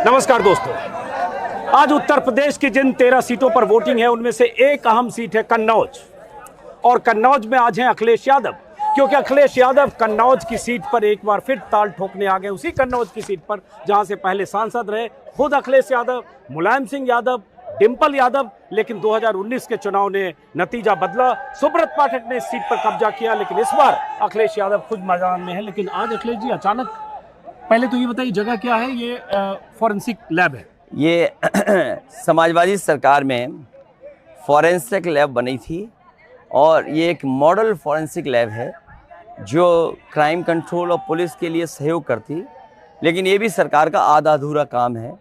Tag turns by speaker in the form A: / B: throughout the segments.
A: नमस्कार दोस्तों, आज उत्तर प्रदेश की जिन 13 सीटों पर वोटिंग है उनमें से एक अहम सीट है कन्नौज। और कन्नौज में आज हैं अखिलेश यादव, क्योंकि अखिलेश यादव कन्नौज की सीट पर एक बार फिर ताल ठोकने आ गए। उसी कन्नौज की सीट पर जहां से पहले सांसद रहे खुद अखिलेश यादव, मुलायम सिंह यादव, डिंपल यादव। लेकिन 2019 के चुनाव ने नतीजा बदला, सुब्रत पाठक ने इस सीट पर कब्जा किया। लेकिन इस बार अखिलेश यादव खुद मैदान में है। लेकिन आज अखिलेश जी अचानक, पहले तो ये बताइए जगह क्या है? ये फॉरेंसिक लैब है।
B: ये समाजवादी सरकार में फॉरेंसिक लैब बनी थी और ये एक मॉडल फॉरेंसिक लैब है जो क्राइम कंट्रोल और पुलिस के लिए सहयोग करती। लेकिन ये भी सरकार का आधा अधूरा काम है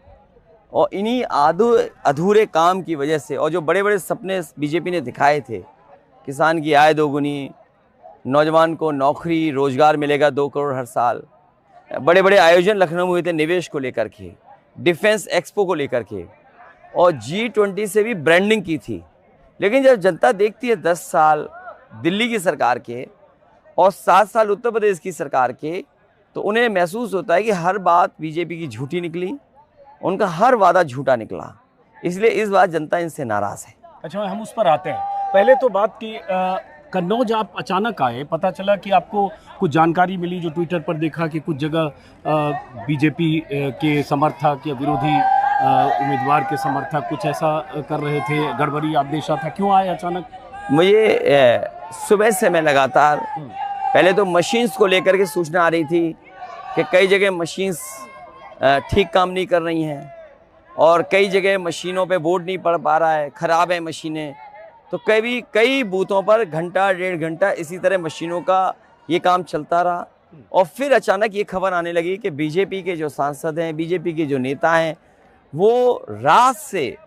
B: और इन्हीं अधूरे काम की वजह से, और जो बड़े बड़े सपने बीजेपी ने दिखाए थे, किसान की आय दोगुनी, नौजवान को नौकरी रोजगार मिलेगा 2 करोड़ हर साल, बड़े बड़े आयोजन लखनऊ में हुए थे निवेश को लेकर के, डिफेंस एक्सपो को लेकर के, और G20 से भी ब्रांडिंग की थी। लेकिन जब जनता देखती है 10 साल दिल्ली की सरकार के और 7 साल उत्तर प्रदेश की सरकार के, तो उन्हें महसूस होता है कि हर बात बीजेपी की झूठी निकली, उनका हर वादा झूठा निकला। इसलिए इस बार जनता इनसे नाराज़ है।
A: अच्छा, हम उस पर आते हैं। पहले तो बात की कन्नौज आप अचानक आए, पता चला कि आपको कुछ जानकारी मिली, जो ट्विटर पर देखा कि कुछ जगह बीजेपी के समर्थक या विरोधी उम्मीदवार के समर्थक कुछ ऐसा कर रहे थे, गड़बड़ी आप देखा था। क्यों आए अचानक?
B: मुझे सुबह से मैं लगातार, पहले तो मशीन्स को लेकर के सूचना आ रही थी कि कई जगह मशीन्स ठीक काम नहीं कर रही हैं और कई जगह मशीनों पे वोट नहीं पड़ पा रहा है, ख़राब है मशीनें। तो कई बूथों पर घंटा 1.5 घंटा इसी तरह मशीनों का ये काम चलता रहा। और फिर अचानक ये खबर आने लगी कि बीजेपी के जो सांसद हैं, बीजेपी के जो नेता हैं, वो रात से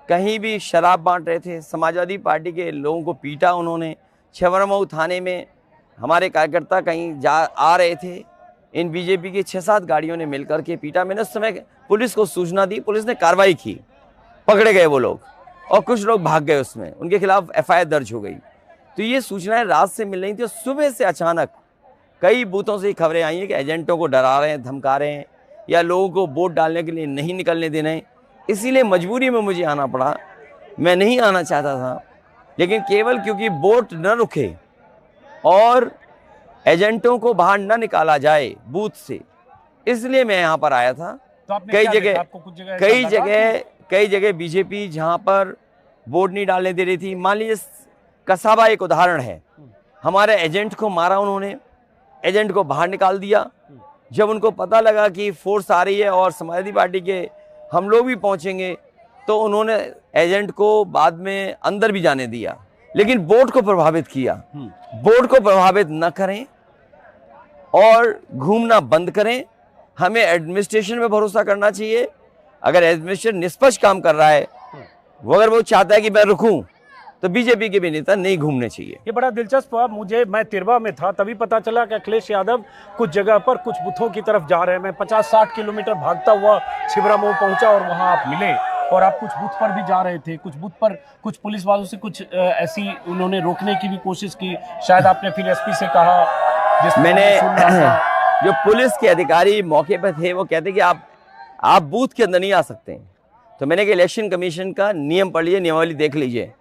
B: कहीं भी शराब बांट रहे थे। समाजवादी पार्टी के लोगों को पीटा उन्होंने। छबरमऊ थाने में हमारे कार्यकर्ता कहीं आ रहे थे, इन बीजेपी की 6-7 गाड़ियों ने मिलकर के पीटा। मैंने उस समय पुलिस को सूचना दी, पुलिस ने कार्रवाई की, पकड़े गए वो लोग और कुछ लोग भाग गए, उसमें उनके खिलाफ FIR दर्ज हो गई। तो ये सूचनाएं रात से मिल रही थी और सुबह से अचानक कई बूथों से खबरें आई हैं कि एजेंटों को डरा रहे हैं, धमका रहे हैं या लोगों को वोट डालने के लिए नहीं निकलने दे रहे हैं। इसीलिए मजबूरी में मुझे आना पड़ा। मैं नहीं आना चाहता था, लेकिन केवल क्योंकि वोट न रुके और एजेंटों को बाहर न निकाला जाए बूथ से, इसलिए मैं यहाँ पर आया था।
A: तो
B: कई जगह बीजेपी जहाँ पर वोट नहीं डालने दे रही थी, मान लीजिए कसाबा एक उदाहरण है, हमारे एजेंट को मारा उन्होंने, एजेंट को बाहर निकाल दिया। जब उनको पता लगा कि फोर्स आ रही है और समाजवादी पार्टी के हम लोग भी पहुँचेंगे, तो उन्होंने एजेंट को बाद में अंदर भी जाने दिया, लेकिन वोट को प्रभावित किया। वोट को प्रभावित न करें और घूमना बंद करें। हमें एडमिनिस्ट्रेशन में भरोसा करना चाहिए। अगर एडमिनिस्ट्रेशन निष्पक्ष काम कर रहा है, अगर वो चाहता है कि मैं रुकूं, तो बीजेपी के भी नेता नहीं घूमने चाहिए।
A: ये बड़ा दिलचस्प हुआ मुझे। मैं तिरवा में था, तभी पता चला कि अखिलेश यादव कुछ जगह पर कुछ बूथों की तरफ जा रहे हैं। मैं 50-60 किलोमीटर भागता हुआ छिबरामऊ पहुंचा और वहां आप मिले और आप कुछ बूथ पर भी जा रहे थे। कुछ बूथ पर कुछ पुलिस वालों से कुछ ऐसी उन्होंने रोकने की भी कोशिश की। शायद आपने फिर SP से कहा,
B: मैंने जो पुलिस के अधिकारी मौके पर थे वो कहते कि आप बूथ के अंदर नहीं आ सकते हैं। तो मैंने कहा इलेक्शन कमीशन का नियम पढ़ लीजिए, नियमावली देख लीजिए।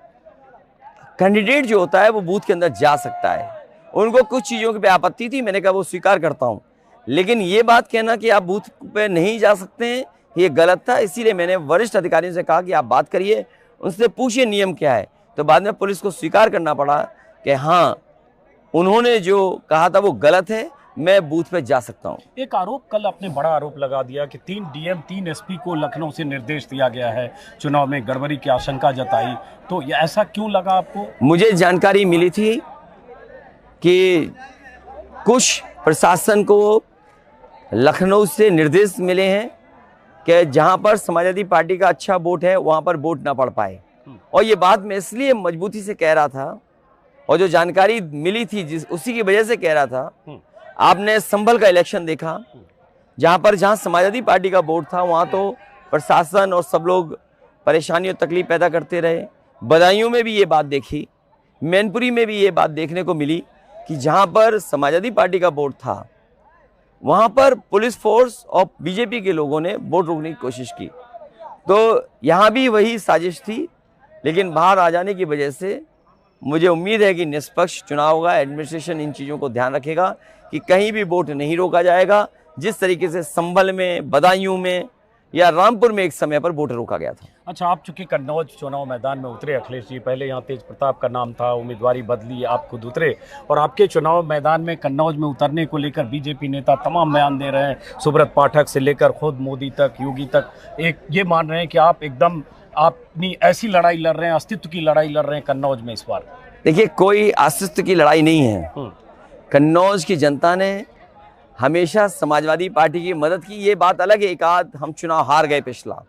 B: कैंडिडेट जो होता है वो बूथ के अंदर जा सकता है। उनको कुछ चीज़ों पे आपत्ति थी, मैंने कहा वो स्वीकार करता हूँ, लेकिन ये बात कहना कि आप बूथ पे नहीं जा सकते हैं, ये गलत था। इसीलिए मैंने वरिष्ठ अधिकारियों से कहा कि आप बात करिए, उनसे पूछिए नियम क्या है। तो बाद में पुलिस को स्वीकार करना पड़ा कि हाँ, उन्होंने जो कहा था वो गलत है, मैं बूथ पे जा सकता हूँ।
A: एक आरोप, कल आपने बड़ा आरोप लगा दिया कि 3 DM 3 SP को लखनऊ से निर्देश दिया गया है, चुनाव में गड़बड़ी की आशंका जताई। तो ये ऐसा क्यों लगा आपको?
B: मुझे जानकारी मिली थी कि कुछ प्रशासन को लखनऊ से निर्देश मिले हैं कि जहां पर समाजवादी पार्टी का अच्छा वोट है वहां पर वोट ना पड़ पाए। और ये बात मैं इसलिए मजबूती से कह रहा था और जो जानकारी मिली थी उसी की वजह से कह रहा था। आपने संभल का इलेक्शन देखा, जहां समाजवादी पार्टी का वोट था वहां तो प्रशासन और सब लोग परेशानी और तकलीफ पैदा करते रहे। बदायूं में भी ये बात देखी, मैनपुरी में भी ये बात देखने को मिली कि जहां पर समाजवादी पार्टी का वोट था वहाँ पर पुलिस फोर्स और बीजेपी के लोगों ने वोट रोकने की कोशिश की। तो यहाँ भी वही साजिश थी, लेकिन बाहर आ जाने की वजह से मुझे उम्मीद है कि निष्पक्ष चुनाव होगा। एडमिनिस्ट्रेशन इन चीज़ों को ध्यान रखेगा कि कहीं भी वोट नहीं रोका जाएगा, जिस तरीके से संभल में, बदायूं में या रामपुर में एक समय पर वोट रोका गया था।
A: अच्छा, आप चूंकि कन्नौज चुनाव मैदान में उतरे अखिलेश जी, पहले यहाँ तेज प्रताप का नाम था, उम्मीदवारी बदली, आप खुद उतरे और आपके चुनाव मैदान में कन्नौज में उतरने को लेकर बीजेपी नेता तमाम बयान दे रहे हैं। सुब्रत पाठक से लेकर खुद मोदी तक, योगी तक, एक ये मान रहे हैं कि आप एकदम अपनी ऐसी लड़ाई लड़ रहे हैं, अस्तित्व की लड़ाई लड़ रहे हैं कन्नौज में इस बार।
B: देखिए, कोई अस्तित्व की लड़ाई नहीं है। कन्नौज की जनता ने हमेशा समाजवादी पार्टी की मदद की। ये बात अलग है, एक आध हम चुनाव हार गए पिछला,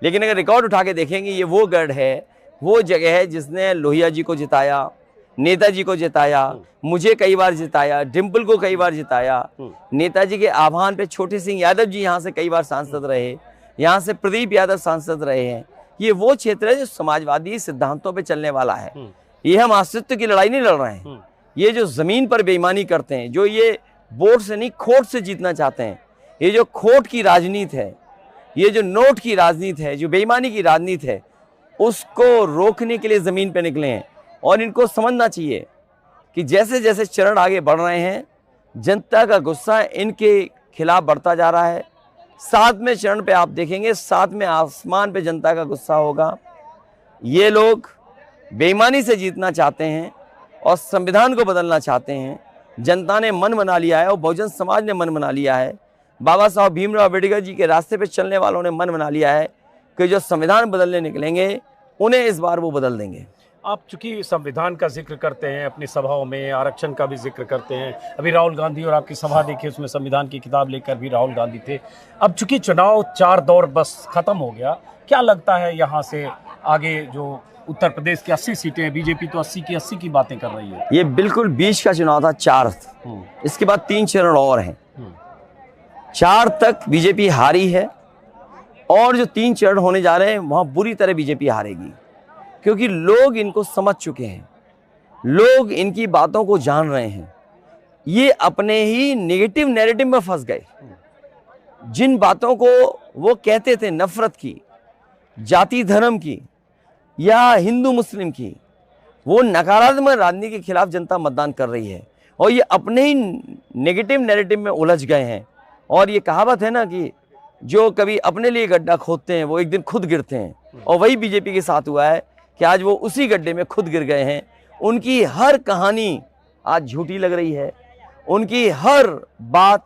B: लेकिन अगर रिकॉर्ड उठा के देखेंगे, ये वो गढ़ है, वो जगह है जिसने लोहिया जी को जिताया, नेताजी को जिताया, मुझे कई बार जिताया, डिम्पल को कई बार जिताया। नेताजी के आह्वान पे छोटे सिंह यादव जी यहाँ से कई बार सांसद रहे, यहाँ से प्रदीप यादव सांसद रहे हैं। ये वो क्षेत्र है जो समाजवादी सिद्धांतों पे चलने वाला है। ये हम अस्तित्व की लड़ाई नहीं लड़ रहे हैं। ये जो जमीन पर बेईमानी करते हैं, जो ये वोट से नहीं खोट से जीतना चाहते हैं, ये जो खोट की राजनीति है, ये जो नोट की राजनीति है, जो बेईमानी की राजनीति है, उसको रोकने के लिए जमीन पे निकले हैं। और इनको समझना चाहिए कि जैसे जैसे चरण आगे बढ़ रहे हैं, जनता का गुस्सा इनके खिलाफ बढ़ता जा रहा है। 7वें चरण पे आप देखेंगे, 7वें आसमान पे जनता का गुस्सा होगा। ये लोग बेईमानी से जीतना चाहते हैं और संविधान को बदलना चाहते हैं। जनता ने मन बना लिया है और बहुजन समाज ने मन बना लिया है। बाबा साहब भीमराव अम्बेडकर जी के रास्ते पे चलने वालों ने मन बना लिया है कि जो संविधान बदलने निकलेंगे, उन्हें इस बार वो बदल देंगे।
A: आप चूंकि संविधान का जिक्र करते हैं अपनी सभाओं में, आरक्षण का भी जिक्र करते हैं, अभी राहुल गांधी और आपकी सभा देखिए, उसमें संविधान की किताब लेकर भी राहुल गांधी थे। अब चूंकि चुनाव 4 दौर बस खत्म हो गया, क्या लगता है यहाँ से आगे जो उत्तर प्रदेश की 80 सीटें, बीजेपी तो 80 की 80 की बातें कर रही है।
B: ये बिल्कुल बीच का चुनाव था, 4, इसके बाद 3 चरण और हैं। 4 तक बीजेपी हारी है और जो 3 चरण होने जा रहे हैं, वहां बुरी तरह बीजेपी हारेगी, क्योंकि लोग इनको समझ चुके हैं, लोग इनकी बातों को जान रहे हैं। ये अपने ही नेगेटिव नैरेटिव में फंस गए। जिन बातों को वो कहते थे, नफरत की, जाति धर्म की या हिंदू मुस्लिम की, वो नकारात्मक राजनीति के खिलाफ जनता मतदान कर रही है और ये अपने ही नेगेटिव नैरेटिव में उलझ गए हैं। और ये कहावत है ना कि जो कभी अपने लिए गड्ढा खोदते हैं वो एक दिन खुद गिरते हैं, और वही बीजेपी के साथ हुआ है कि आज वो उसी गड्ढे में खुद गिर गए हैं। उनकी हर कहानी आज झूठी लग रही है, उनकी हर बात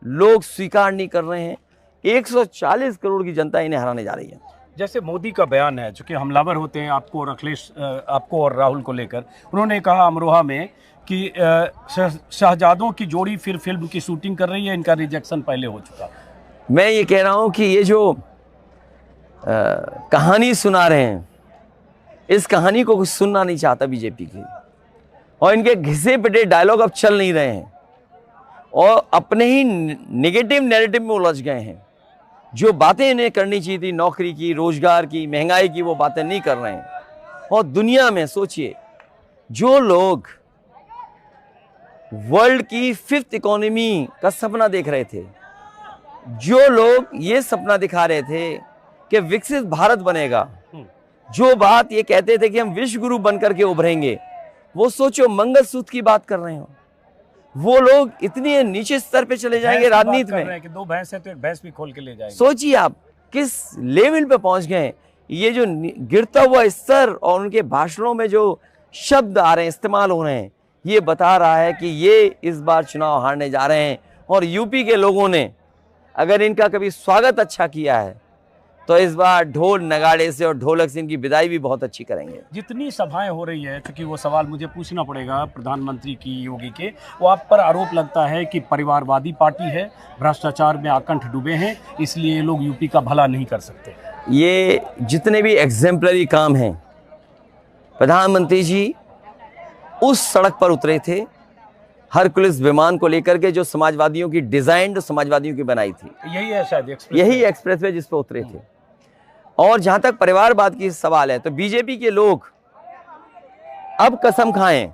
B: लोग स्वीकार नहीं कर रहे हैं। 140 करोड़ की जनता इन्हें हराने जा रही है।
A: जैसे मोदी का बयान है, चूंकि हमलावर होते हैं आपको और अखिलेश, आपको और राहुल को लेकर, उन्होंने कहा अमरोहा में कि शहजादों की जोड़ी फिर फिल्म की शूटिंग कर रही है, इनका रिजेक्शन पहले हो चुका।
B: मैं ये कह रहा हूँ कि ये जो कहानी सुना रहे हैं, इस कहानी को कुछ सुनना नहीं चाहता बीजेपी की, और इनके घिसे पिटे डायलॉग अब चल नहीं रहे हैं और अपने ही नेगेटिव नैरेटिव में उलझ गए हैं। जो बातें इन्हें करनी चाहिए थी, नौकरी की, रोजगार की, महंगाई की, वो बातें नहीं कर रहे हैं। और दुनिया में सोचिए, जो लोग वर्ल्ड की 5th इकोनॉमी का सपना देख रहे थे, जो लोग ये सपना दिखा रहे थे कि विकसित भारत बनेगा, जो बात ये कहते थे कि हम विश्व गुरु बनकर के उभरेंगे, वो सोचो मंगलसूत्र की बात कर रहे हो। वो लोग इतने नीचे स्तर पे चले जाएंगे राजनीति में
A: कि 2 भैंस है तो एक भैंस भी खोल के ले जाएंगे।
B: सोचिए आप किस लेवल पे पहुंच गए। ये जो गिरता हुआ स्तर और उनके भाषणों में जो शब्द आ रहे हैं, इस्तेमाल हो रहे हैं, ये बता रहा है कि ये इस बार चुनाव हारने जा रहे हैं। और यूपी के लोगों ने अगर इनका कभी स्वागत अच्छा किया है, तो इस बार ढोल नगाड़े से और ढोलक से इनकी विदाई भी बहुत अच्छी करेंगे।
A: जितनी सभाएं हो रही है, क्योंकि वो सवाल मुझे पूछना पड़ेगा प्रधानमंत्री की, योगी के, वो आप पर आरोप लगता है कि परिवारवादी पार्टी है, भ्रष्टाचार में आकंठ डूबे हैं, इसलिए ये लोग यूपी का भला नहीं कर सकते।
B: ये जितने भी एग्जेम्पलरी काम हैं, प्रधानमंत्री जी उस सड़क पर उतरे थे हरकुलिस विमान को लेकर के, जो समाजवादियों की डिजाइन, जो समाजवादियों की बनाई थी।
A: यही है शायद
B: यही एक्सप्रेसवे जिस पे उतरे थे। और जहां तक परिवारवाद की सवाल है, तो बीजेपी के लोग अब कसम खाएं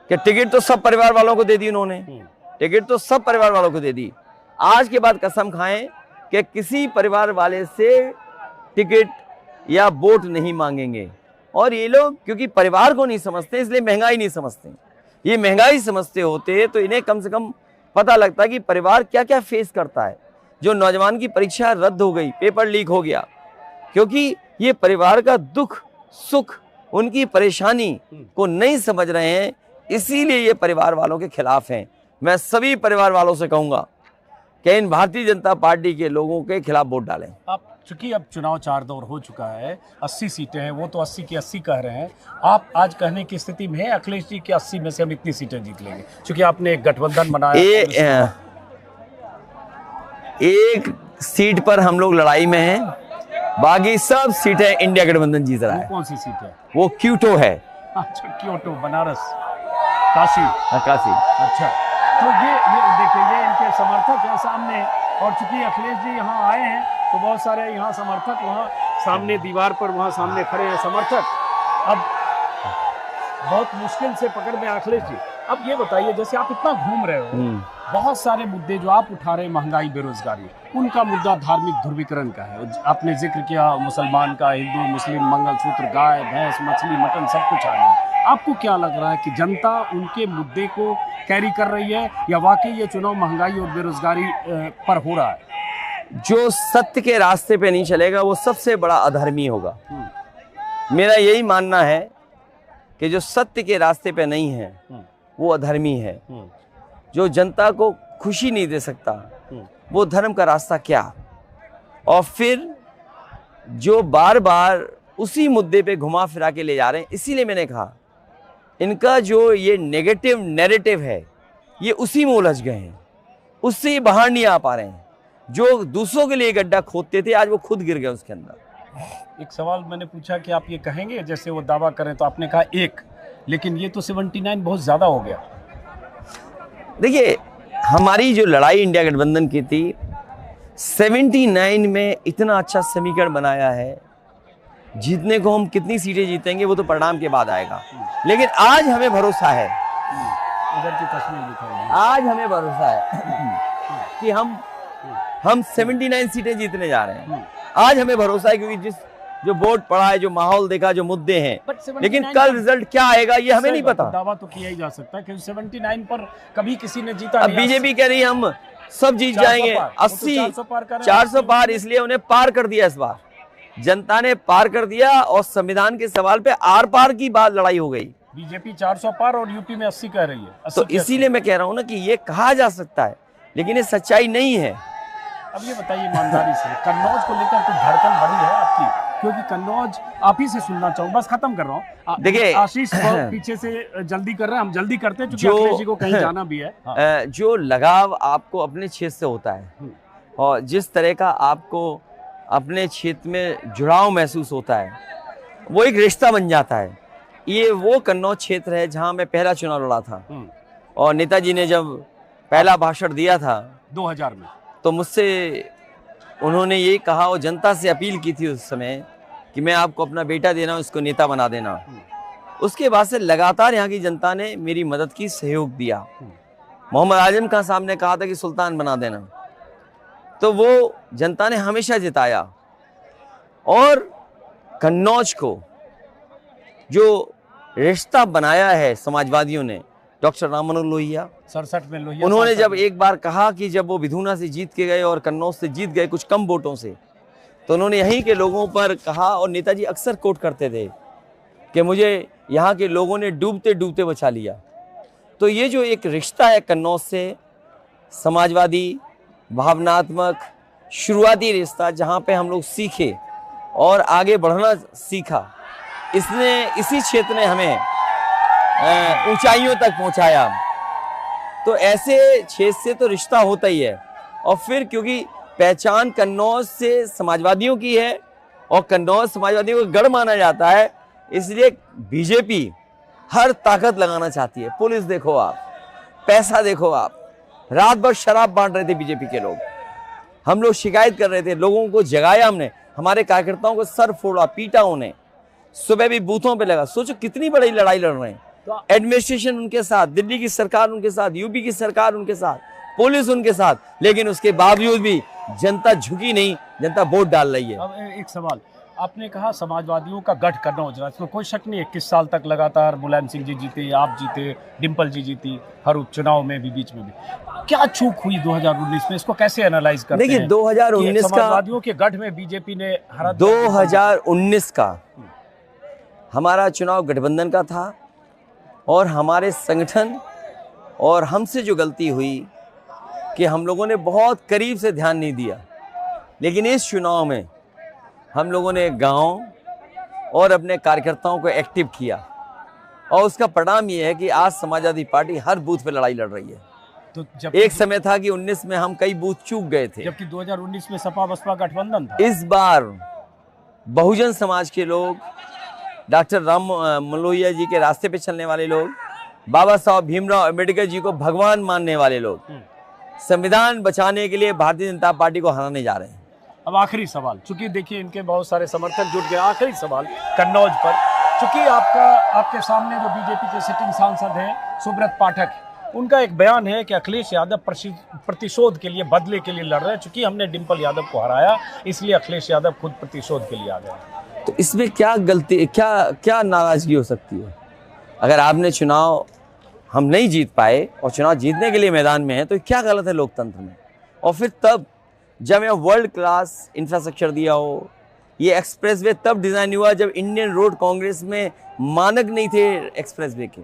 B: कि टिकट तो सब परिवार वालों को दे दी उन्होंने, टिकट तो सब परिवार वालों को दे दी। आज के बाद कसम खाएं कि किसी परिवार वाले से टिकट या वोट नहीं मांगेंगे। और ये लोग क्योंकि परिवार को नहीं समझते इसलिए महंगाई नहीं समझते। ये महंगाई समझते होते तो इन्हें कम से कम पता लगता कि परिवार क्या क्या फेस करता है। जो नौजवान की परीक्षा रद्द हो गई, पेपर लीक हो गया, क्योंकि ये परिवार का दुख सुख, उनकी परेशानी को नहीं समझ रहे हैं, इसीलिए ये परिवार वालों के खिलाफ हैं। मैं सभी परिवार वालों से कहूंगा कि इन भारतीय जनता पार्टी के लोगों के खिलाफ वोट डालें।
A: आप चूंकि अब चुनाव 4 दौर हो चुका है, 80 सीटें हैं, वो तो 80 की 80 कह रहे हैं। आप आज कहने की स्थिति में है अखिलेश जी की 80 में से हम इतनी सीटें जीत लेंगे, क्योंकि आपने एक गठबंधन बनाया।
B: एक सीट पर हम लोग लड़ाई में हैं, बाकी सब सीटें इंडिया गठबंधन जीत रहा है।
A: कौन सी सीट है?
B: वो क्योटो है।
A: अच्छा, क्योटो, बनारस, काशी।
B: काशी।
A: अच्छा, तो ये देखिए, ये इनके समर्थक हैं सामने, और चूंकि अखिलेश जी यहाँ आए हैं तो बहुत सारे यहाँ समर्थक वहाँ सामने दीवार पर वहाँ सामने खड़े हैं समर्थक। अब बहुत मुश्किल से पकड़ में अखिलेश जी। अब ये बताइए, जैसे आप इतना घूम रहे हो, बहुत सारे मुद्दे जो आप उठा रहे हैं, महंगाई, बेरोजगारी, उनका मुद्दा धार्मिक ध्रुवीकरण का है। आपने जिक्र किया मुसलमान का, हिंदू मुस्लिम, मंगलसूत्र, गाय भैंस, मछली मटन सब कुछ आ गया। आपको क्या लग रहा है कि जनता उनके मुद्दे को कैरी कर रही है, या वाकई ये चुनाव महंगाई और बेरोजगारी पर हो रहा है?
B: जो सत्य के रास्ते पे नहीं चलेगा वो सबसे बड़ा अधर्मी होगा। मेरा यही मानना है कि जो सत्य के रास्ते पे नहीं है वो अधर्मी है। जो जनता को खुशी नहीं दे सकता वो धर्म का रास्ता क्या। और फिर जो बार बार उसी मुद्दे पे घुमा फिरा के ले जा रहे हैं, इसीलिए मैंने कहा इनका जो ये नेगेटिव नैरेटिव है ये उसी में उलझ गए हैं, उससे बाहर नहीं आ पा रहे हैं। जो दूसरों के लिए गड्ढा खोदते थे आज वो खुद गिर गए उसके अंदर।
A: एक सवाल मैंने पूछा कि आप ये कहेंगे, जैसे वो दावा करें, तो आपने कहा एक, लेकिन ये तो 79 बहुत ज्यादा हो गया।
B: देखिए, हमारी जो लड़ाई इंडिया गठबंधन की थी, 79 में इतना अच्छा समीकरण बनाया है, जीतने को हम कितनी सीटें जीतेंगे वो तो परिणाम के बाद आएगा। लेकिन आज हमें भरोसा है,
A: उधर की तस्वीर दिखाई,
B: आज हमें भरोसा है कि हम 79 सीटें जीतने जा रहे हैं। आज हमें भरोसा है, क्योंकि जो वोट पड़ा है, जो माहौल देखा, जो मुद्दे हैं। लेकिन कल रिजल्ट क्या आएगा ये हमें नहीं पता।
A: दावा तो किया ही जा सकता है कि 79 पर कभी किसी ने जीता
B: नहीं। अब बीजेपी कह रही है हम सब जीत जाएंगे, 80 400 पार, इसलिए उन्हें पार कर दिया। इस बार जनता ने पार कर दिया और संविधान के सवाल पे आर पार की बात लड़ाई हो गई।
A: बीजेपी 400 पार और यूपी में 80 कह रही है।
B: तो इसीलिए मैं कह रहा हूँ ना कि ये कहा जा सकता है, लेकिन ये सच्चाई नहीं है।
A: अब ये बताइए ईमानदारी से, कन्नौज को लेकर कुछ धड़कन बढ़ी है आपकी? क्योंकि कन्नौज आप ही से सुनना चाहूँ, बस खत्म कर रहा हूँ। देखिए, आशीष पीछे से जल्दी कर रहे हैं, हम जल्दी करते हैं क्योंकि अखिलेश जी को कहीं जाना भी है। हाँ।
B: जो लगाव आपको अपने क्षेत्र से होता है और जिस तरह का आपको अपने क्षेत्र में जुड़ाव महसूस होता है, वो एक रिश्ता बन जाता है। ये वो कन्नौज क्षेत्र है जहाँ मैं पहला चुनाव लड़ा था, और नेताजी ने जब पहला भाषण दिया था
A: 2000 में,
B: तो मुझसे उन्होंने ये कहा और जनता से अपील की थी उस समय कि मैं आपको अपना बेटा देना, उसको नेता बना देना। उसके बाद से लगातार यहाँ की जनता ने मेरी मदद की, सहयोग दिया। मोहम्मद आजम खान साहब ने कहा था कि सुल्तान बना देना, तो वो जनता ने हमेशा जिताया। और कन्नौज को जो रिश्ता बनाया है समाजवादियों ने, डॉक्टर राम मनोहर लोहिया
A: 67 में लोहिया,
B: उन्होंने जब एक बार कहा कि जब वो विधुना से जीत के गए और कन्नौज से जीत गए कुछ कम वोटों से, तो उन्होंने यहीं के लोगों पर कहा, और नेताजी अक्सर कोट करते थे कि मुझे यहाँ के लोगों ने डूबते डूबते बचा लिया। तो ये जो एक रिश्ता है कन्नौज से, समाजवादी भावनात्मक शुरुआती रिश्ता, जहाँ पे हम लोग सीखे और आगे बढ़ना सीखा, इसी क्षेत्र ने हमें ऊंचाइयों तक पहुंचाया। तो ऐसे क्षेत्र से तो रिश्ता होता ही है। और फिर क्योंकि पहचान कन्नौज से समाजवादियों की है और कन्नौज समाजवादियों का गढ़ माना जाता है, इसलिए बीजेपी हर ताकत लगाना चाहती है। पुलिस देखो आप, पैसा देखो आप, रात भर शराब बांट रहे थे बीजेपी के लोग, हम लोग शिकायत कर रहे थे, लोगों को जगाया हमने, हमारे कार्यकर्ताओं को सर फोड़ा, पीटा उन्हें, सुबह भी बूथों पे लगा। सोचो कितनी बड़ी लड़ाई लड़ रहे हैं। एडमिनिस्ट्रेशन उनके साथ, दिल्ली की सरकार उनके साथ, यूपी की सरकार उनके साथ, पुलिस उनके साथ, लेकिन उसके बावजूद भी जनता झुकी नहीं, जनता वोट डाल रही है।
A: अब एक सवाल, आपने कहा समाजवादियों का गढ़ कन्नौज रहा, इसमें कोई शक नहीं है। 21 साल तक लगातार मुलायम सिंह जी जीते, आप जीते, डिम्पल जी जीती, हर उपचुनाव में भी, बीच में भी। क्या चूक हुई 2019 में, इसको कैसे एनालाइज करते हैं?
B: देखिए 2019 का,
A: समाजवादियों के गढ़ में बीजेपी ने हरा
B: 2019 का हमारा चुनाव गठबंधन का था, और हमारे संगठन और हमसे जो गलती हुई कि हम लोगों ने बहुत करीब से ध्यान नहीं दिया, लेकिन इस चुनाव में हम लोगों ने गांव और अपने कार्यकर्ताओं को एक्टिव किया, और उसका परिणाम ये है कि आज समाजवादी पार्टी हर बूथ पे लड़ाई लड़ रही है।
A: तो जब
B: एक समय था कि 19 में हम कई बूथ चूक गए थे,
A: जबकि 2019 में सपा बसपा गठबंधन था।
B: इस बार बहुजन समाज के लोग, डॉक्टर राम मनोहर जी के रास्ते पे चलने वाले लोग, बाबा साहब भीमराव अम्बेडकर जी को भगवान मानने वाले लोग, संविधान बचाने के लिए भारतीय जनता पार्टी को हराने जा रहे हैं।
A: अब आखिरी सवाल, चूंकि देखिए इनके बहुत सारे समर्थक जुट गए, आखिरी सवाल कन्नौज पर, चूंकि आपके सामने जो बीजेपी के सिटिंग सांसद हैं सुब्रत पाठक, उनका एक बयान है कि अखिलेश यादव प्रतिशोध के लिए, बदले के लिए लड़ रहे हैं। चूंकि हमने डिम्पल यादव को हराया, इसलिए अखिलेश यादव खुद प्रतिशोध के लिए आ गए।
B: तो इसमें क्या गलती, क्या नाराजगी हो सकती है? अगर आपने चुनाव, हम नहीं जीत पाए और चुनाव जीतने के लिए मैदान में है, तो क्या गलत है लोकतंत्र में? और फिर तब जब यहाँ वर्ल्ड क्लास इंफ्रास्ट्रक्चर दिया हो, ये एक्सप्रेसवे तब डिज़ाइन हुआ जब इंडियन रोड कांग्रेस में मानक नहीं थे एक्सप्रेसवे के।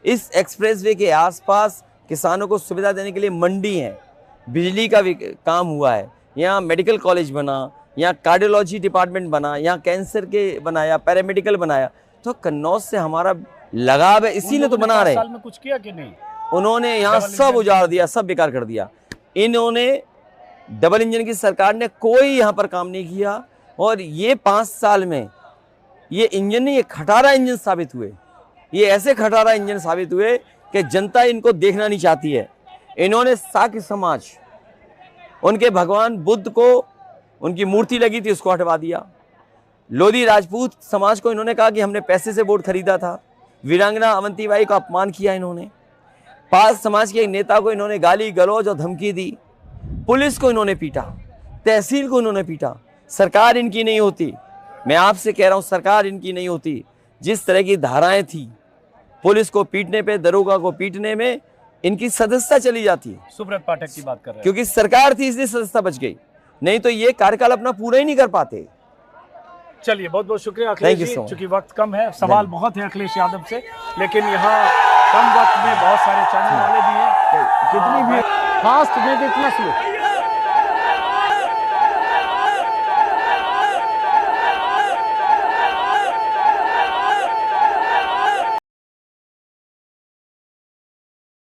B: इस एक्सप्रेसवे के आसपास किसानों को सुविधा देने के लिए मंडी है, बिजली का भी काम हुआ है, यहाँ मेडिकल कॉलेज बना, यहाँ कार्डियोलॉजी डिपार्टमेंट बना, यहाँ कैंसर के बनाया, पैरामेडिकल बनाया। तो कन्नौज से हमारा लगाव है, इसीलिए तो बना रहे।
A: साल में कुछ किया कि नहीं?
B: उन्होंने यहाँ सब उजाड़ दिया, सब बेकार कर दिया। इन्होंने डबल इंजन की सरकार ने कोई यहाँ पर काम नहीं किया, और ये 5 साल में ये इंजन नहीं, ये खटारा इंजन साबित हुए। ये ऐसे खटारा इंजन साबित हुए कि जनता इनको देखना नहीं चाहती है। इन्होंने शाक्य समाज, उनके भगवान बुद्ध को, उनकी मूर्ति लगी थी, उसको हटवा दिया। लोधी राजपूत समाज को इन्होंने कहा कि हमने पैसे से वोट खरीदा था। वीरांगना अवंतीबाई का अपमान किया इन्होंने। पाल समाज के एक नेता को इन्होंने गाली गलौज और धमकी दी। पुलिस को इन्होंने पीटा, तहसील को इन्होंने पीटा। सरकार इनकी नहीं होती, मैं आपसे कह रहा हूं, सरकार इनकी नहीं होती। जिस तरह की धाराएं थी, पुलिस को पीटने पे, दरोगा को पीटने में इनकी सदस्यता चली जाती है।
A: सुब्रत पाठक की बात कर रहे हैं,
B: क्योंकि सरकार थी इसलिए सदस्यता बच गई, नहीं तो ये कार्यकाल अपना पूरा ही नहीं कर पाते।
A: चलिए, बहुत बहुत शुक्रिया अखिलेश जी। चूंकि वक्त कम है, सवाल बहुत है अखिलेश यादव से, लेकिन यहाँ कम वक्त में बहुत सारे चैनल वाले भी हैं, जितनी भी फास्ट में इतना स्लो।